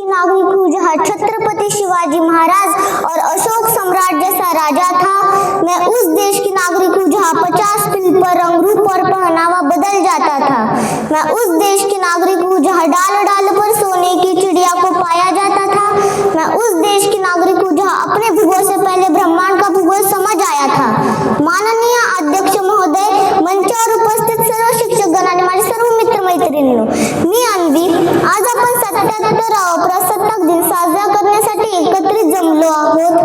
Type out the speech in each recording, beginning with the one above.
नागरिक हूँ जहाँ छत्रपति शिवाजी महाराज और अशोक सम्राट जैसा राजा था। मैं उस देश की नागरिक हूँ जहाँ 50 मील पर रंग रूप और पहनावा बदल जाता था। मैं उस देश की नागरिक हूँ जहाँ डाल डाल पर सोने की चिड़िया को पाया जाता था। मैं उस देश की नागरिक हूँ जहाँ अपने भूगोल से पहले ब्रह्मांड का भूगोल समझ आया था। माननीय अध्यक्ष महोदय, मंचावर उपस्थित सर्व शिक्षकगण आणि माझे सर्व मित्र मैत्रिणींनो, मी अन्वी, आज आपण 77वा प्रजासत्ताक दिन साजरा करण्यासाठी एकत्रित जमलो आहोत।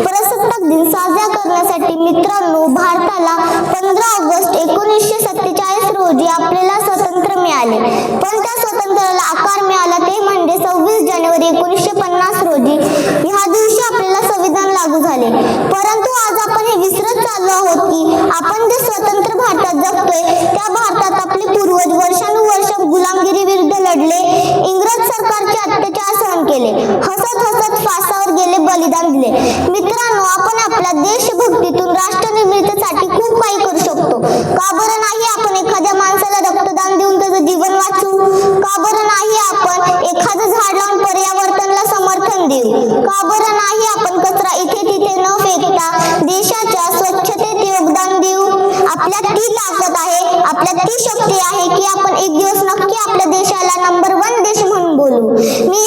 प्रजासत्ताक दिन साजरा करण्यासाठी मित्रांनो, भारताला 15 ऑगस्ट 1947 रोजी आपल्याला स्वातंत्र्य मिळाले, पण त्या स्वातंत्र्याला आकार मिळाला ते म्हणजे 26 जानेवारी 1950 रोजी। ह्या दिवशी आपल्याला संविधान लागू झाले, परंतु आज आपण हे विसरत चाललो आहोत की आपण जे स्वतंत्र भारतात जगतोय त्या भारतात आपले पूर्वज वर्षानुवर्ष गुलामगिरी विरुद्ध लढले, इंग्रज सरकारचे अत्याचार सहन केले, हसत हसत फासावर गेले, बलिदान दिले। मित्रांनो, आपण आपल्या देशभक्तीतून राष्ट्र निर्मितीसाठी खूप काही करू शकतो। का बरं नाही आपण एखाद्या माणसाला रक्तदान देऊन त्याचं जीवन वाचवू? का बरं नाही आपण एखादं झाड लावून पर्यावरणाला समर्थन देऊ? का बरं नाही आपण कचरा इथे तिथे न फेकता देशाच्या स्वच्छतेत योगदान देऊ? आपल्यात ती ताकद आहे, आपल्यात ती शक्ती आहे की आपण एक दिवस नक्की आपल्या देशाला नंबर 1 देश म्हणून बोलू। मी